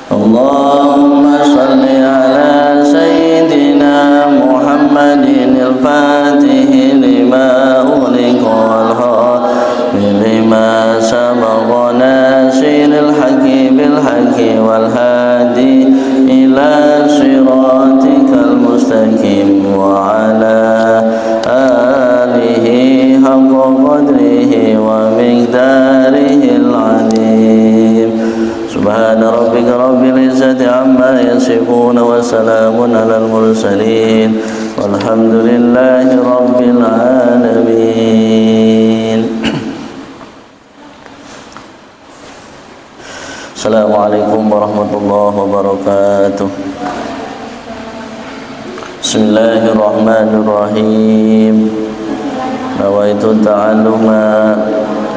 اللهم صل على سيدنا محمد الفاتح لما أغلق والخاتم لما سبق ناصر الحق بالحق والهادي إلى صراطك المستقيم وعلى آله حق قدره ومقداره العظيم سبحان ربك رب العزة عما يصفون وسلام على المرسلين والحمد لله رب العالمين. Assalamualaikum warahmatullahi wabarakatuh. Bismillahirrahmanirrahim. Nawaitu ta'alluma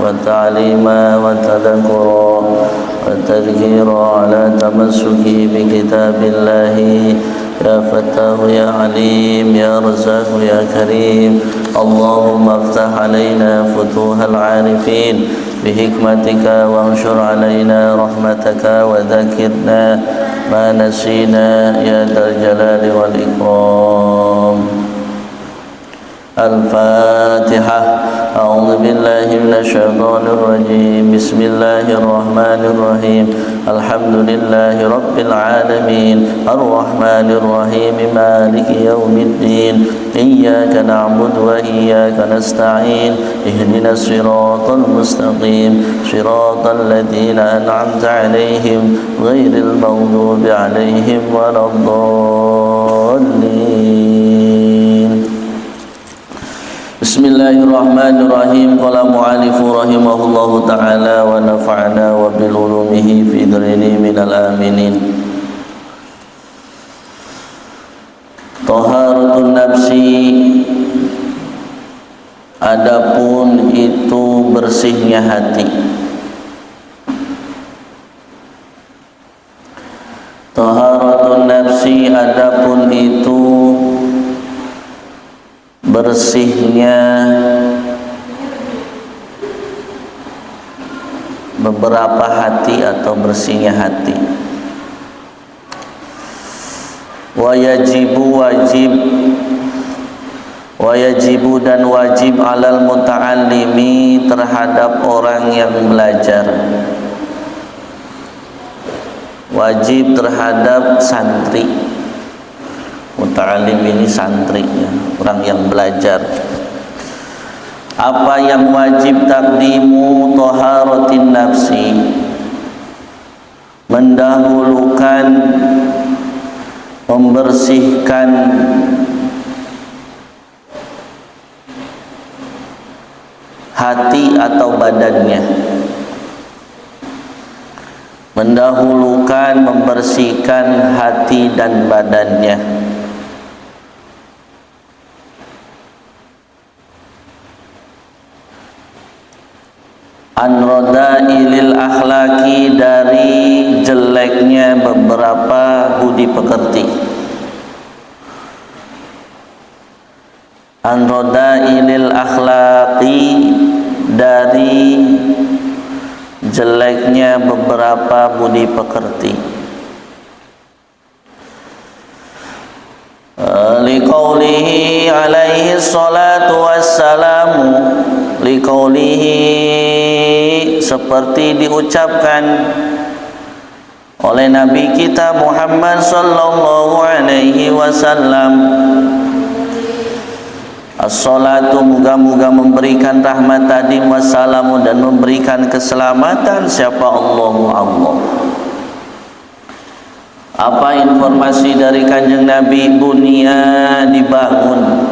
wa ta'lima wa tadhakkura wa tadhkira ala tamassuki bi kitabillahi ya fattahu ya alim ya razzaqu ya karim. Allahumma aftah alaina futuhal arifin bihikmatika wa anshur alaina rahmataka wa dhakirna ma nasina ya dal jalali wal ikram. Al-Fatihah. A'udzu billahi minasyaitonir rajim. Bismillahirrahmanirrahim. Alhamdulillahi rabbil alamin. Arrahmanir rahim. Maliki yaumiddin. Iyyaka na'budu wa iyyaka nasta'in. Ihdinas siratal mustaqim. Siratal ladzina an'amta 'alaihim ghairil maghdubi 'alaihim waladdallin. Bismillahirrahmanirrahim. Qala mu'alifu rahimahullahu ta'ala wa nafa'na wa bil ulumihi fi dharini minal aminin. Taharatun nafsi, adapun itu bersihnya hati. Taharatun nafsi, adapun itu bersihnya beberapa hati atau bersihnya hati. Wa yajibu, wajib, wa yajibu dan wajib alal muta'allimi, terhadap orang yang belajar, wajib terhadap santri. Muta'allim ini santri ya, orang yang belajar. Apa yang wajib? Taqdimu taharatin nafsi, mendahulukan, membersihkan hati atau badannya. Mendahulukan, membersihkan hati dan badannya. An-rada'ilil akhlaki, dari jeleknya beberapa budi pekerti. An-rada'ilil akhlaki, dari jeleknya beberapa budi pekerti. Liqaulihi alaihi salatu wassalamu, liqaulihi, seperti diucapkan oleh Nabi kita Muhammad sallallahu alaihi wasallam. As-salatu, moga-moga memberikan rahmat tadi, wassalamu, dan memberikan keselamatan. Siapa? Allah. Apa informasi dari kanjeng Nabi? Bunia, dibangun.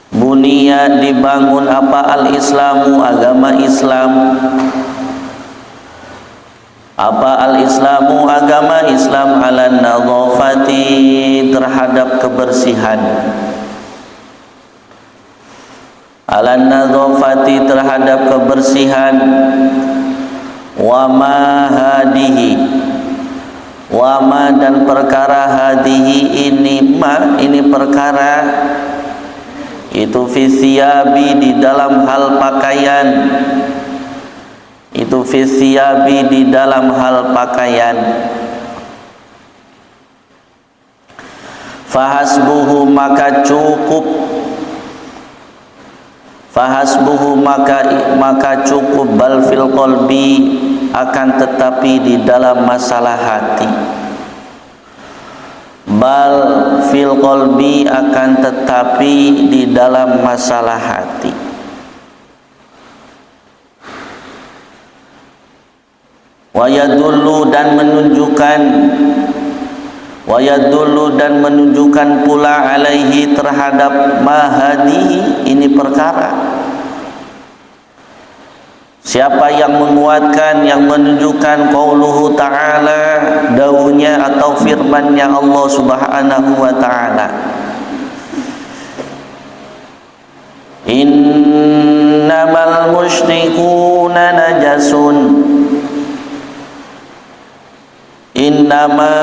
Bunia, dibangun apa? Al-Islamu, agama Islam. Apa al-Islamu? Agama Islam. Ala nadhafati, terhadap kebersihan. Ala nadhafati, terhadap kebersihan. Wa ma hadihi, wa ma, dan perkara, hadihi, ini ma, ini perkara, itu fi thiyabi, di dalam hal pakaian, itu fi thiyabi di dalam hal pakaian. Fahasbuhu maka cukup, fahasbuhu maka cukup, bal fil qalbi akan tetapi di dalam masalah hati, bal fil qalbi akan tetapi di dalam masalah hati. Wa yadullu dan menunjukkan, wa yadullu dan menunjukkan pula alaihi terhadap mahadihi, ini perkara. Siapa yang menguatkan, yang menunjukkan qauluhu ta'ala, daunya atau firmannya Allah Subhanahu wa ta'ala, innamal musyrikuna najasun, innama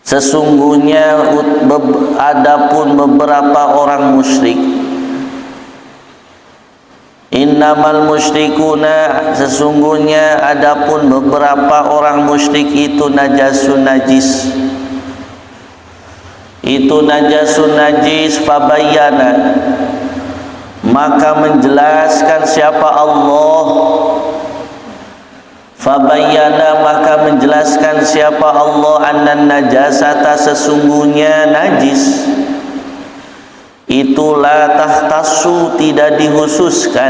sesungguhnya adapun beberapa orang musyrik, innamal musyrikuna sesungguhnya adapun beberapa orang musyrik itu najasun najis, itu najasun najis. Fabayyana maka menjelaskan siapa Allah, fabayyana maka menjelaskan siapa Allah, annan najasata sesungguhnya najis itu la tahtassu tidak dikhususkan,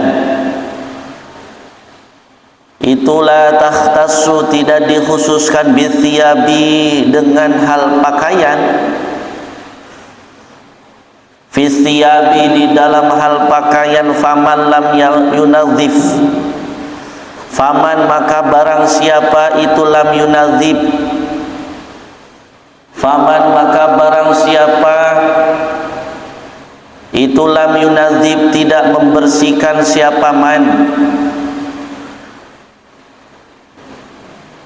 itu la tahtassu tidak dikhususkan bithiyabi dengan hal pakaian, fi thiyabi di dalam hal pakaian. Faman lam yunadzif, faman maka barang siapa itu lam yunadzib, faman maka barang siapa itu lam yunadzib tidak membersihkan siapa man,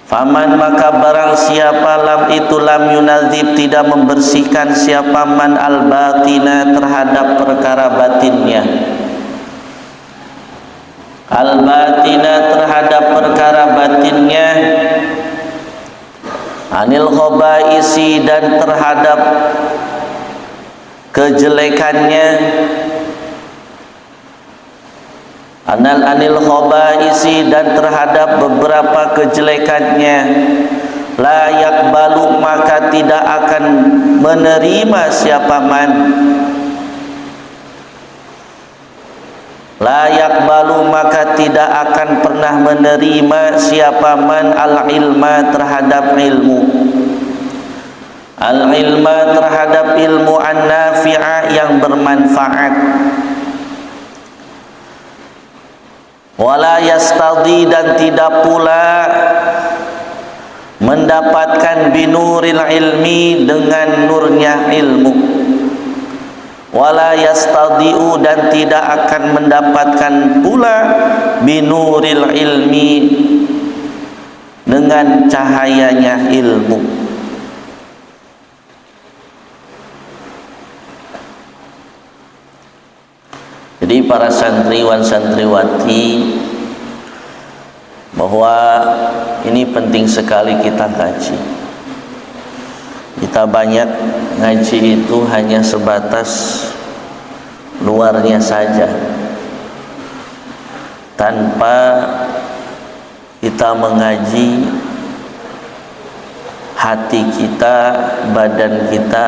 faman maka barang siapa lam itu lam yunadzib tidak membersihkan siapa man al batina terhadap perkara batinnya, al batina terhadap perkara batinnya, anil khabaisi dan terhadap kejelekannya, anil khabaisi dan terhadap beberapa kejelekannya, la yakbalu maka tidak akan menerima siapa man, la yakbalu maka tidak akan pernah menerima siapa man al ilma terhadap ilmu, al ilma terhadap ilmu an-nafi'a yang bermanfaat, wala yastadi dan tidak pula mendapatkan binuril ilmi dengan nurnya ilmu, wala yastadi'u dan tidak akan mendapatkan pula binuril ilmi dengan cahayanya ilmu. Jadi para santriwan santriwati, bahwa ini penting sekali kita ngaji. Kita banyak ngaji itu hanya sebatas luarnya saja, tanpa kita mengaji hati kita, badan kita,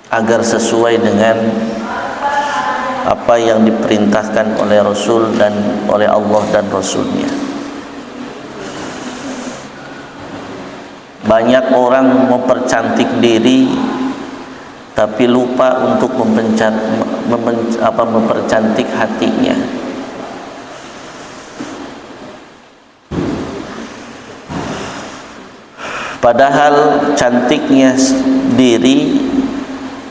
agar sesuai dengan apa yang diperintahkan oleh Rasul dan oleh Allah dan Rasulnya. Banyak orang mempercantik diri tapi lupa untuk mempercantik hatinya. Padahal cantiknya diri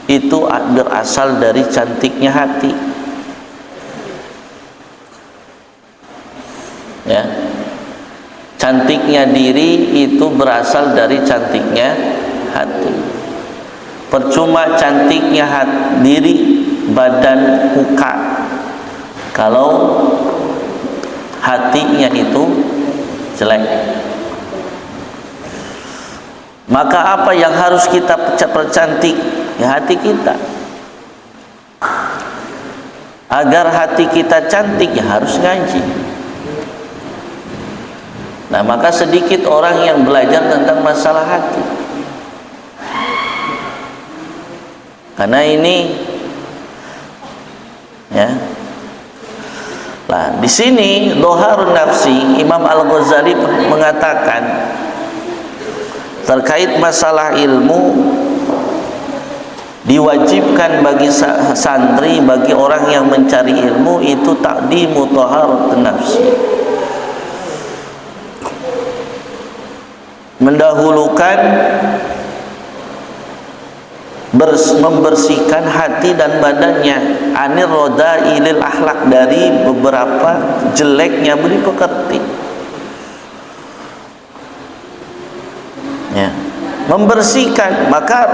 itu berasal dari cantiknya hati, ya. Cantiknya diri itu berasal dari cantiknya hati. Percuma cantiknya diri badan muka kalau hatinya itu jelek. Maka apa yang harus kita percantik? Ya hati kita. Agar hati kita cantik ya harus ngaji. Nah, maka sedikit orang yang belajar tentang masalah hati. Karena ini ya. Nah, di sini Dhaharun Nafsi Imam Al-Ghazali mengatakan terkait masalah ilmu, diwajibkan bagi santri, bagi orang yang mencari ilmu itu taqdimu dhaharatun nafsi, mendahulukan membersihkan hati dan badannya anir rodailil akhlak, dari beberapa jeleknya budi pekerti. Ya, membersihkan. Maka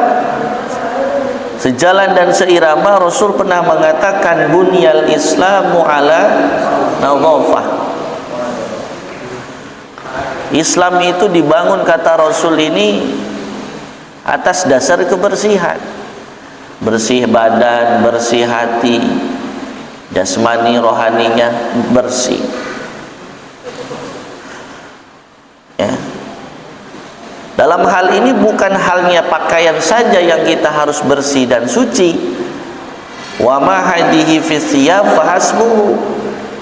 sejalan dan seirama Rasul pernah mengatakan bunyal islamu ala nadhafah. Islam itu dibangun, kata Rasul ini, atas dasar kebersihan. Bersih badan, bersih hati, jasmani rohaninya bersih. Ya. Dalam hal ini bukan halnya pakaian saja yang kita harus bersih dan suci. Wa ma hadihi fi thiyab fahasbuhu.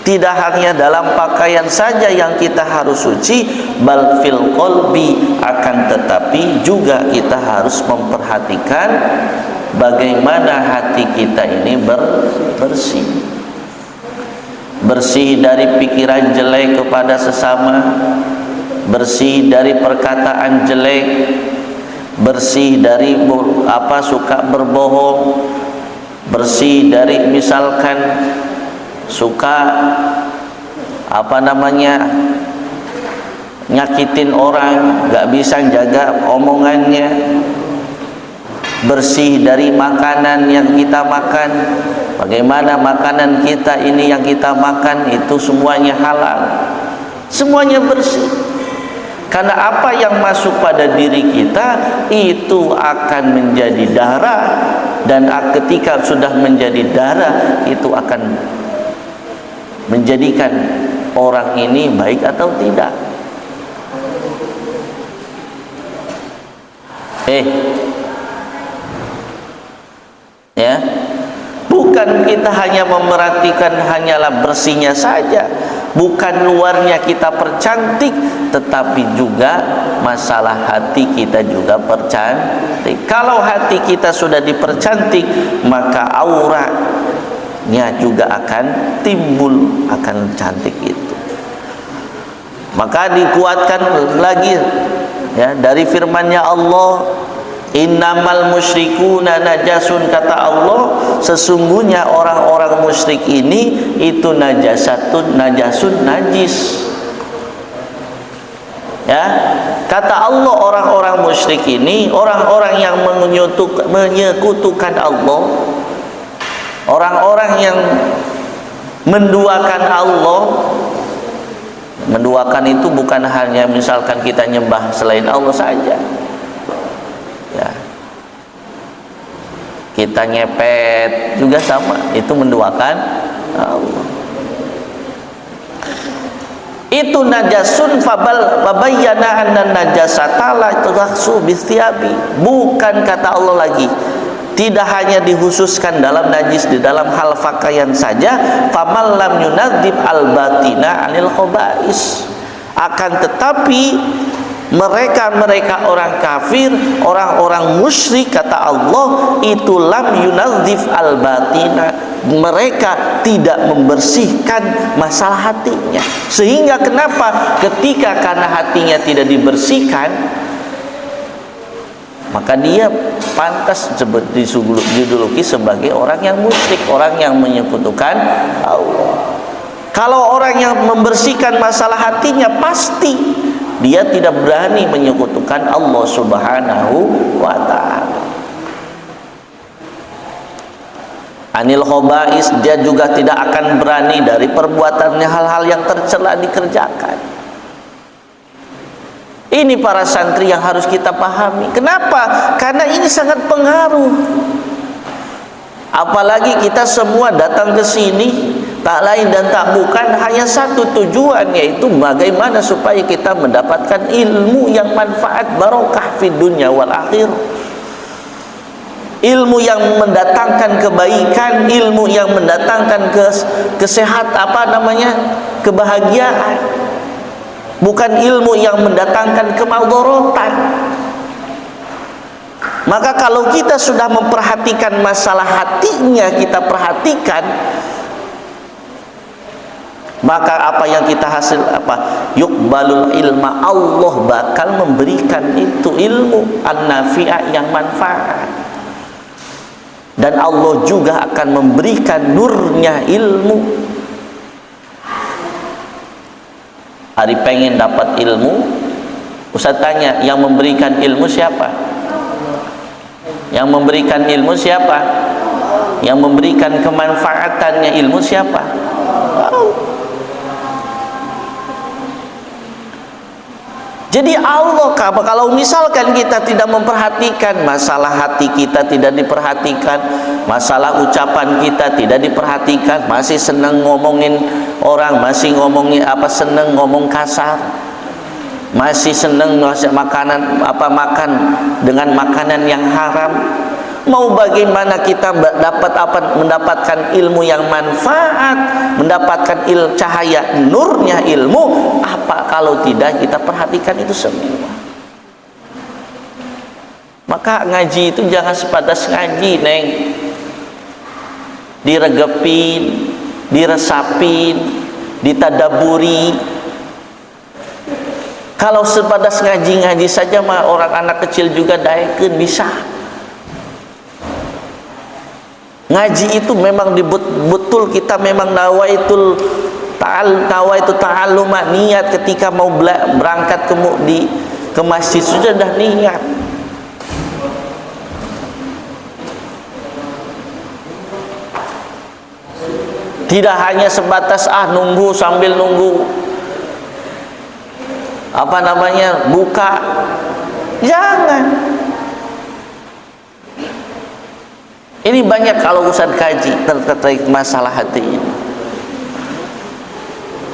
Tidak hanya dalam pakaian saja yang kita harus suci, bal fil qalbi, akan tetapi juga kita harus memperhatikan bagaimana hati kita ini bersih. Bersih dari pikiran jelek kepada sesama, bersih dari perkataan jelek, bersih dari suka berbohong, bersih dari misalkan suka nyakitin orang, gak bisa jaga omongannya, bersih dari makanan yang kita makan, bagaimana makanan kita ini yang kita makan itu semuanya halal, semuanya bersih. Karena apa yang masuk pada diri kita itu akan menjadi darah, dan ketika sudah menjadi darah itu akan menjadikan orang ini baik atau tidak. Ya, bukan kita hanya memerhatikan hanyalah bersihnya saja, bukan luarnya kita percantik, tetapi juga masalah hati kita juga percantik. Kalau hati kita sudah dipercantik, maka auranya juga akan timbul, akan cantik itu. Maka dikuatkan lagi ya dari firman-Nya Allah, innamal musyrikuna najasun, kata Allah, sesungguhnya orang-orang musyrik ini itu najasun najis. Ya, kata Allah, orang-orang musyrik ini orang-orang yang menyekutukan Allah, orang-orang yang menduakan Allah. Menduakan itu bukan hanya misalkan kita nyembah selain Allah saja. Ya. Kita nyepet juga sama, itu menduakan Allah. Itu najasun fabayyana anna najasata la tughsu bithiyabi. Bukan, kata Allah lagi, tidak hanya dikhususkan dalam najis di dalam hal pakaian saja, faman lam yunadzib al-batina anil khaba'is, akan tetapi mereka orang kafir, orang-orang musyrik, kata Allah, itu lam yunadzif al-batina, mereka tidak membersihkan masalah hatinya. Sehingga kenapa? Ketika karena hatinya tidak dibersihkan, maka dia pantas dijuluki sebagai orang yang musyrik, orang yang menyekutukan Allah. Kalau orang yang membersihkan masalah hatinya, pasti dia tidak berani menyekutukan Allah Subhanahu wa ta'ala. Anil khobais, dia juga tidak akan berani dari perbuatannya hal-hal yang tercela dikerjakan. Ini para santri yang harus kita pahami. Kenapa? Karena ini sangat pengaruh. Apalagi kita semua datang ke sini tak lain dan tak bukan hanya satu tujuan, yaitu bagaimana supaya kita mendapatkan ilmu yang manfaat, barokah fid dunya wal akhirah. Ilmu yang mendatangkan kebaikan, ilmu yang mendatangkan kebahagiaan, bukan ilmu yang mendatangkan kemadharatan. Maka kalau kita sudah memperhatikan masalah hatinya, kita perhatikan, maka apa yang kita hasil yuqbalul ilma, Allah bakal memberikan itu ilmu an-nafi'ah yang manfaat. Dan Allah juga akan memberikan nurnya ilmu. Hari pengen dapat ilmu, Ustaz tanya, yang memberikan ilmu siapa? Yang memberikan ilmu siapa? Yang memberikan kemanfaatannya ilmu siapa? Jadi Allah, kalau misalkan kita tidak memperhatikan, masalah hati kita tidak diperhatikan, masalah ucapan kita tidak diperhatikan, masih senang ngomongin orang, masih ngomongin senang ngomong kasar, masih senang makan dengan makanan yang haram, mau bagaimana kita mendapatkan ilmu yang manfaat, mendapatkan cahaya nurnya ilmu, apa kalau tidak kita perhatikan itu semua. Maka ngaji itu jangan sebatas ngaji, Neng, diregepin, diresapin, ditadaburi. Kalau sebatas ngaji-ngaji saja mah orang anak kecil juga daekeun bisa. Ngaji itu memang betul kita memang nawaitu ta'alluma, niat ketika mau berangkat ke masjid sudah dah niat. Tidak hanya sebatas nunggu sambil nunggu buka. Jangan. Ini banyak kalau Ustaz kaji terkait masalah hati ini.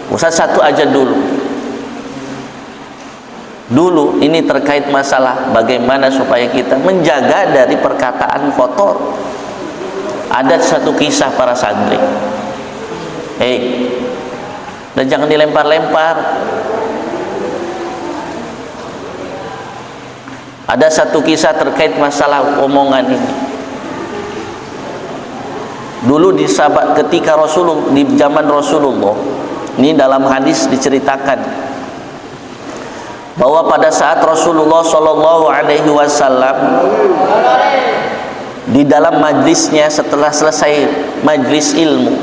Ustaz satu aja dulu ini terkait masalah bagaimana supaya kita menjaga dari perkataan kotor. Ada satu kisah para santri. Dan jangan dilempar-lempar. Ada satu kisah terkait masalah omongan ini. Dulu di sahabat ketika di zaman Rasulullah, ini dalam hadis diceritakan bahwa pada saat Rasulullah Shallallahu Alaihi Wasallam di dalam majlisnya setelah selesai majlis ilmu,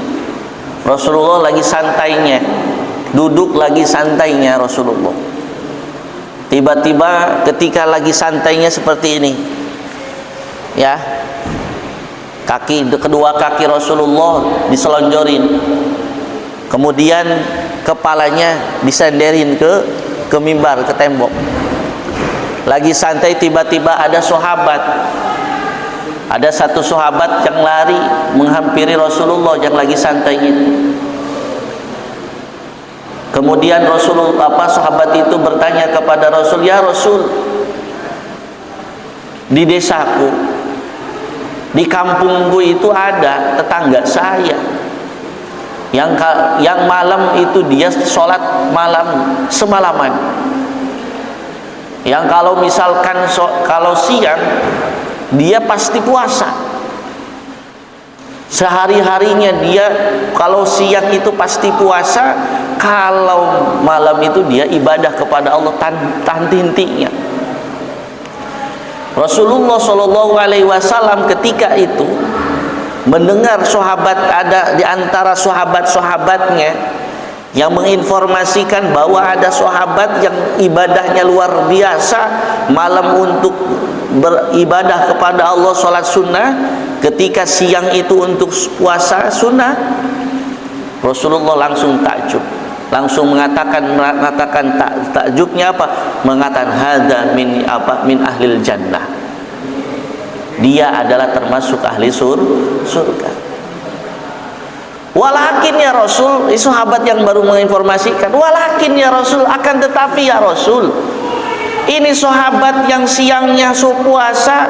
Rasulullah lagi santainya, duduk lagi santainya Rasulullah. Tiba-tiba ketika lagi santainya seperti ini, ya. Kedua kaki Rasulullah diselonjorin, kemudian kepalanya disenderin ke mimbar, ke tembok. Lagi santai, tiba-tiba ada satu sahabat yang lari menghampiri Rasulullah yang lagi santai itu. Kemudian sahabat itu bertanya kepada Rasul, "Ya Rasul, di desaku, di kampungku itu ada tetangga saya yang malam itu dia sholat malam semalaman, yang kalau misalkan kalau siang dia pasti puasa, sehari-harinya dia kalau siang itu pasti puasa, kalau malam itu dia ibadah kepada Allah tanti-hentinya." Rasulullah Shallallahu Alaihi Wasallam ketika itu mendengar sahabat, ada di antara sahabat-sahabatnya yang menginformasikan bahwa ada sahabat yang ibadahnya luar biasa, malam untuk beribadah kepada Allah, sholat sunnah, ketika siang itu untuk puasa sunnah. Rasulullah langsung takjub, langsung mengatakan takjubnya apa? Mengatakan hada min ahlil jannah. Dia adalah termasuk ahli surga. Walakin ya Rasul, sahabat yang baru menginformasikan, walakin ya Rasul, akan tetapi ya Rasul, ini sahabat yang siangnya puasa,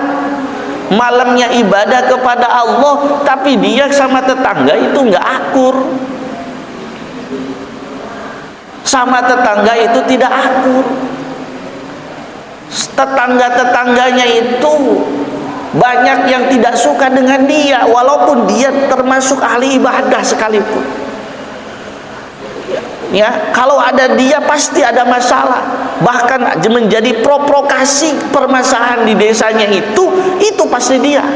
malamnya ibadah kepada Allah, tapi dia sama tetangga itu nggak akur. Sama tetangga itu tidak akur. Tetangga-tetangganya itu banyak yang tidak suka dengan dia, walaupun dia termasuk ahli ibadah sekalipun. Ya, kalau ada dia pasti ada masalah. Bahkan menjadi provokasi permasalahan di desanya itu pasti dia.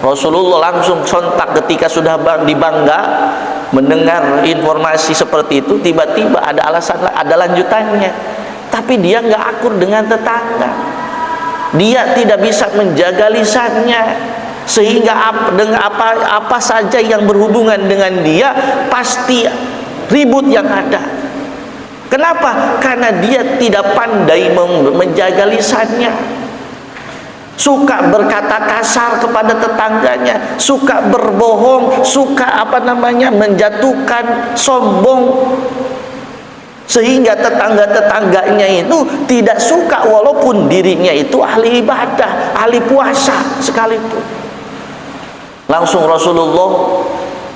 Rasulullah langsung sontak ketika sudah dibangga mendengar informasi seperti itu, tiba-tiba ada alasan, ada lanjutannya. Tapi dia nggak akur dengan tetangga. Dia tidak bisa menjaga lisannya, sehingga dengan apa saja yang berhubungan dengan dia pasti ribut yang ada. Kenapa? Karena dia tidak pandai menjaga lisannya. Suka berkata kasar kepada tetangganya, suka berbohong, suka menjatuhkan, sombong, sehingga tetangga-tetangganya itu tidak suka walaupun dirinya itu ahli ibadah, ahli puasa sekalipun. Langsung Rasulullah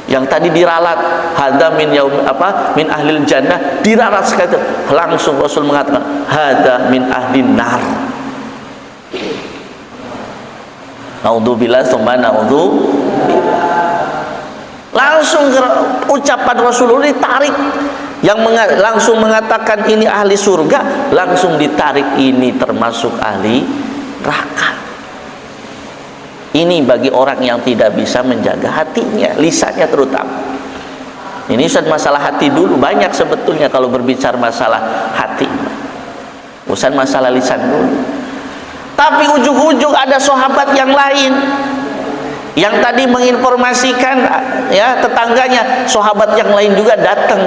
yang tadi diralat hada min ahlil jannah, diralat sekali, langsung Rasul mengatakan hada min ahlin nar. Naudzubillah tsumma naudzubillah. Langsung ucapan Rasulullah ditarik, yang langsung mengatakan ini ahli surga, langsung ditarik ini termasuk ahli neraka. Ini bagi orang yang tidak bisa menjaga hatinya, lisannya terutama. Ini masalah hati dulu, banyak sebetulnya kalau berbicara masalah hati, bukan masalah lisan dulu. Tapi ujung-ujung ada sahabat yang lain yang tadi menginformasikan, ya, tetangganya, sahabat yang lain juga datang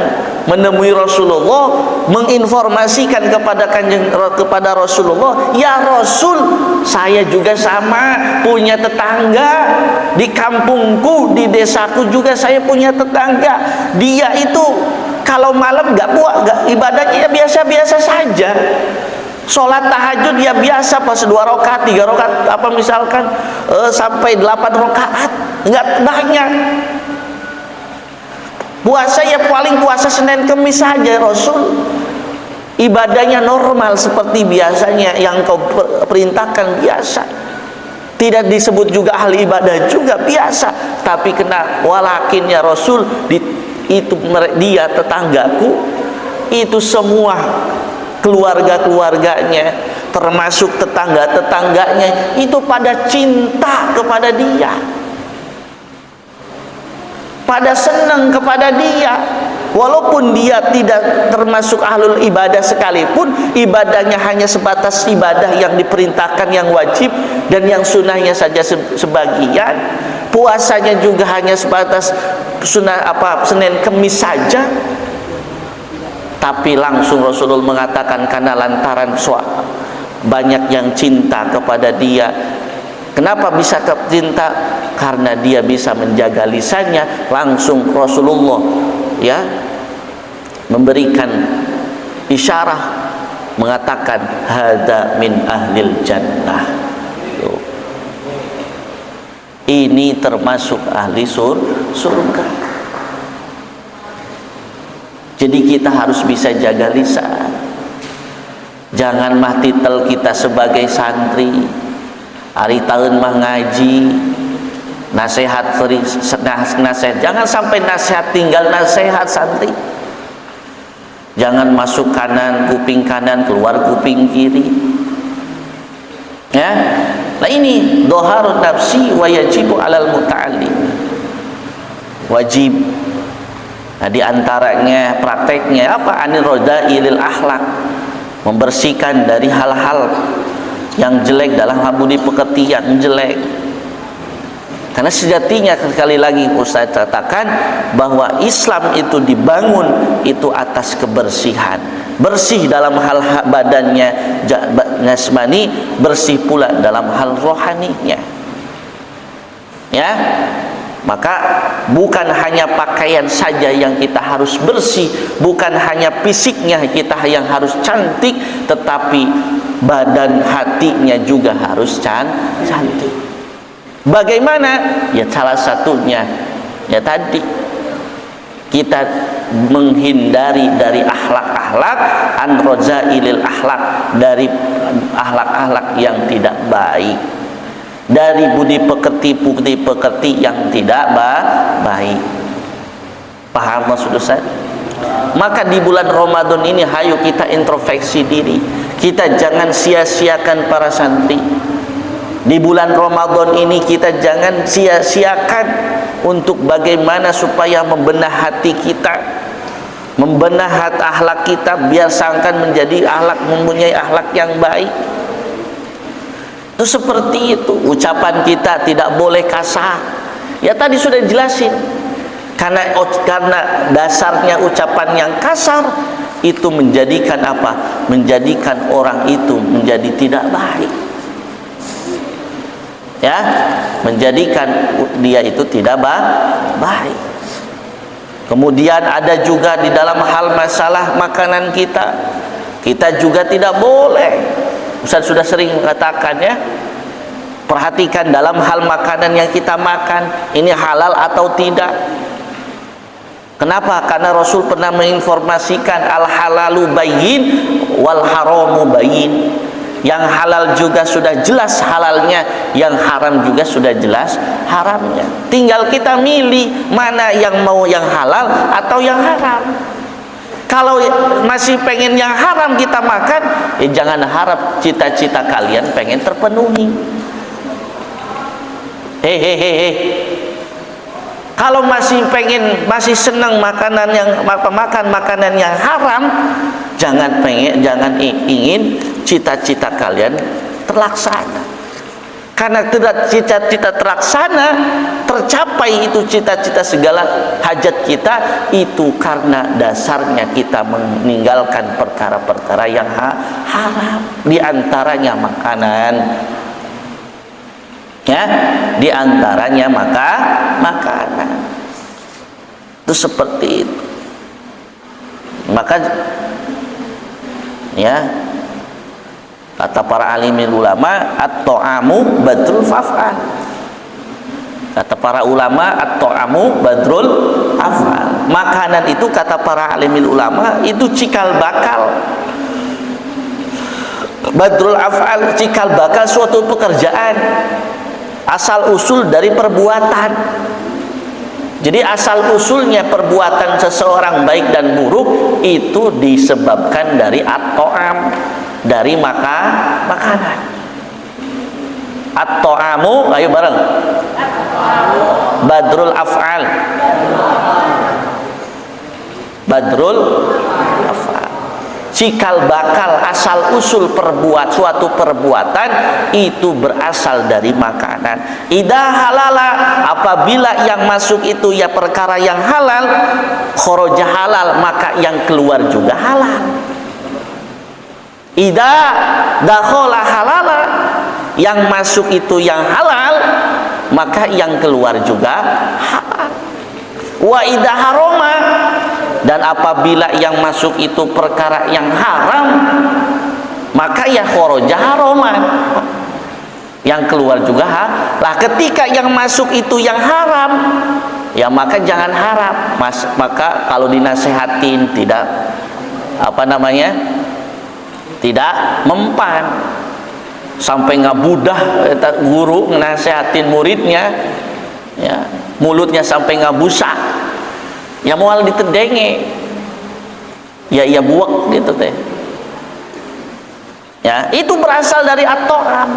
menemui Rasulullah, menginformasikan kepada Rasulullah, ya Rasul, saya juga sama punya tetangga di kampungku, di desaku juga saya punya tetangga. Dia itu kalau malam nggak ibadahnya ya biasa-biasa saja. Sholat tahajud ya biasa, pas 2 rakaat, 3 rakaat, misalkan sampai 8 rakaat, nggak banyak. Puasa ya paling puasa Senin Kemis saja Rasul. Ibadahnya normal seperti biasanya yang kau perintahkan, biasa. Tidak disebut juga ahli ibadah juga, biasa. Tapi kena walakin ya Rasul, itu dia tetanggaku, itu semua keluarga-keluarganya, termasuk tetangga-tetangganya, itu pada cinta kepada dia, pada senang kepada dia, walaupun dia tidak termasuk ahlul ibadah sekalipun, ibadahnya hanya sebatas ibadah yang diperintahkan, yang wajib, dan yang sunnahnya saja sebagian, puasanya juga hanya sebatas sunnah Senin Kemis saja. Tapi langsung Rasulullah mengatakan karena lantaran banyak yang cinta kepada dia. Kenapa bisa cinta? Karena dia bisa menjaga lisannya. Langsung Rasulullah ya memberikan isyarah, mengatakan hada min ahlil jannah. Ini termasuk ahli surga. Jadi kita harus bisa jaga lisan. Jangan mah titel kita sebagai santri, hari tahun mah ngaji, nasihat, jangan sampai nasihat tinggal nasihat santri. Jangan masuk kanan, kuping kanan, keluar kuping kiri. Ya, nah ini doharun nafsi wa yajibu alal muta'allim. Wajib Nah, di antaranya prakteknya apa? Anil rodailil akhlak, membersihkan dari hal-hal yang jelek dalam budi pekerti yang jelek. Karena sejatinya sekali lagi Ustaz katakan bahwa Islam itu dibangun itu atas kebersihan. Bersih dalam hal badannya jasmani, bersih pula dalam hal rohaninya. Ya. Maka bukan hanya pakaian saja yang kita harus bersih, bukan hanya fisiknya kita yang harus cantik, tetapi badan hatinya juga harus cantik. Bagaimana? Ya salah satunya ya tadi kita menghindari dari akhlak-akhlak an rozailil akhlak, dari akhlak-akhlak yang tidak baik, dari budi pekerti yang tidak baik. Paham maksud saya? Maka di bulan Ramadan ini hayo kita introspeksi diri. Kita jangan sia-siakan para santri. Di bulan Ramadan ini kita jangan sia-siakan untuk bagaimana supaya membenah hati kita, membenah akhlak kita, biasakan menjadi akhlak, mempunyai akhlak yang baik. Itu seperti itu. Ucapan kita tidak boleh kasar. Ya tadi sudah dijelasin. Karena dasarnya ucapan yang kasar itu menjadikan apa? Menjadikan orang itu menjadi tidak baik. Ya, menjadikan dia itu tidak baik. Kemudian ada juga di dalam hal masalah makanan kita. Kita juga tidak boleh. Ustaz sudah sering mengatakan ya, perhatikan dalam hal makanan yang kita makan ini halal atau tidak. Kenapa? Karena Rasul pernah menginformasikan al halalu bayyin wal haramu bayyin. Yang halal juga sudah jelas halalnya, yang haram juga sudah jelas haramnya. Tinggal kita milih mana yang mau, yang halal atau yang haram. Kalau masih pengen yang haram kita makan, ya jangan harap cita-cita kalian pengen terpenuhi. Hehehe. Kalau masih senang makanan yang makan makanan yang haram, jangan ingin cita-cita kalian terlaksana. Karena tidak cita-cita terlaksana, tercapai itu cita-cita segala hajat kita, itu karena dasarnya kita meninggalkan perkara-perkara yang haram, di antaranya makanan. Ya, di antaranya makanan. Itu seperti itu. Maka ya, kata para alimil ulama, at-ta'amu badrul faf'al. Kata para ulama, at-ta'amu badrul af'al. Makanan itu kata para alimil ulama itu cikal bakal. Badrul af'al, cikal bakal suatu pekerjaan. Asal usul dari perbuatan. Jadi asal usulnya perbuatan seseorang baik dan buruk itu disebabkan dari at-ta'am, dari makanan. At-ta'amu, ayo bareng. Badrul af'al. Badrul af'al. Cikal bakal asal usul suatu perbuatan itu berasal dari makanan. Idza halala, apabila yang masuk itu ya perkara yang halal, kharaja halal, maka yang keluar juga halal. Idza dakhala halala, yang masuk itu yang halal, maka yang keluar juga halal. Wa idza harama, dan apabila yang masuk itu perkara yang haram, maka ya kharaja haraman, yang keluar juga lah. Ketika yang masuk itu yang haram, ya maka jangan harap. Maka kalau dinasehatin tidak tidak mempan, sampai ngabudah guru nasehatin muridnya, ya mulutnya sampai ngabusa, ya mual ditedenge, ya buak gitu teh. Ya, itu berasal dari at-ta'am.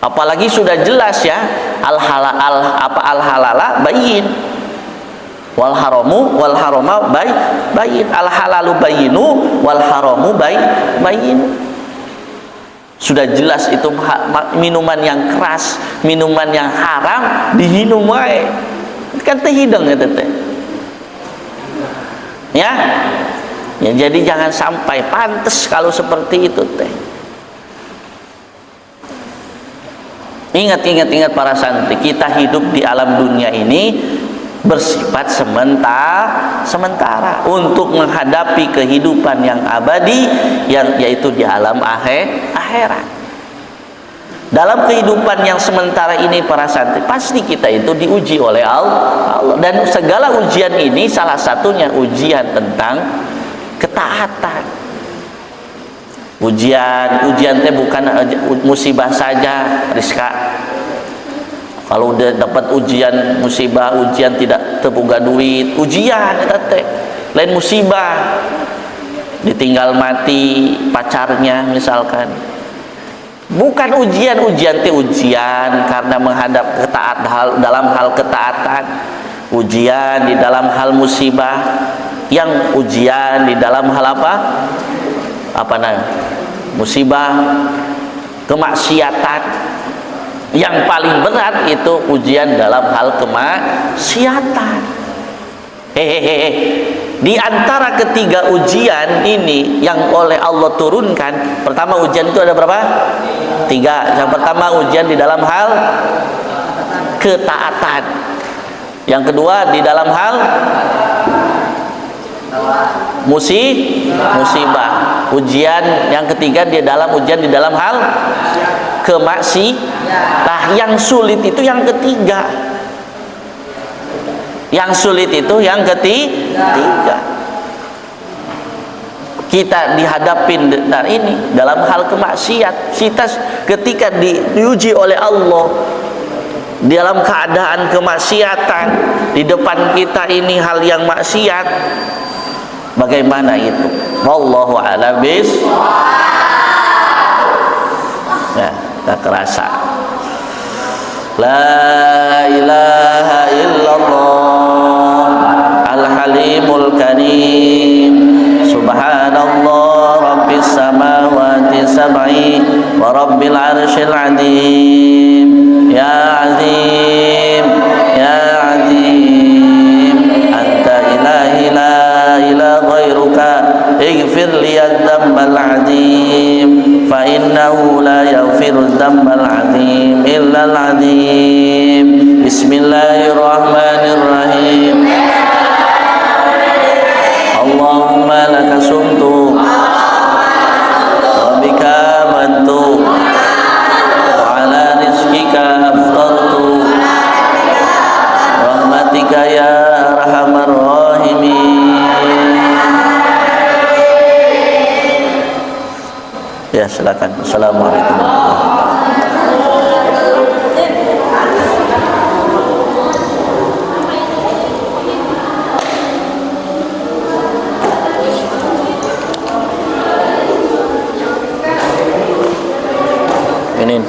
Apalagi sudah jelas ya, al halala bayyin. wal harama bayin, al halalu bayinu wal haramu bayinu. Sudah jelas itu minuman yang keras, minuman yang haram dihinum wae. Kan teh hidang eta teh. Ya. Ya, jadi jangan sampai pantas kalau seperti itu teh. Ingat para santri, kita hidup di alam dunia ini bersifat sementara untuk menghadapi kehidupan yang abadi, yaitu di alam akhirat. Dalam kehidupan yang sementara ini para santri, pasti kita itu diuji oleh Allah, dan segala ujian ini salah satunya ujian tentang ketaatan. Ujian teh bukan musibah saja, Rizka. Kalau udah dapat ujian musibah, ujian tidak terbuka duit, ujian eta teh lain musibah. Ditinggal mati pacarnya misalkan. Bukan ujian teh ujian karena menghadap dalam hal ketaatan. Ujian di dalam hal musibah, yang ujian di dalam hal apa musibah kemaksiatan. Yang paling berat itu ujian dalam hal kemaksiatan. Di antara ketiga ujian ini yang oleh Allah turunkan, pertama ujian itu ada berapa? 3. Yang pertama ujian di dalam hal ketaatan. Yang kedua di dalam hal musibah. Ujian yang ketiga di dalam hal kemaksiatan. Yang sulit itu yang ketiga. Yang sulit itu yang ketiga. Kita dihadapin ini dalam hal kemaksiat. Kita ketika diuji oleh Allah dalam keadaan kemaksiatan, di depan kita ini hal yang maksiat, bagaimana itu? Wallahu a'lam bishawab. Nah, tak kerasa. La ilaha illallah al-halimul karim, subhanallah rabbis samawati sab'i wa rabbil arsyil azim. Ya azim, ya azim, anta ilahi la ilaha ghairuka, ighfir li adz-dzambal azim, fa innahu la yaghfiru dzambal azim illa al azim. Bismillahirrahmanirrahim. Allahumma laka sumtu wa bika amantu wa ala rizqika aftartu rahmatika ya arhamar rahimin. Ya, silakan. Assalamualaikum warahmatullahi wabarakatuh. Ini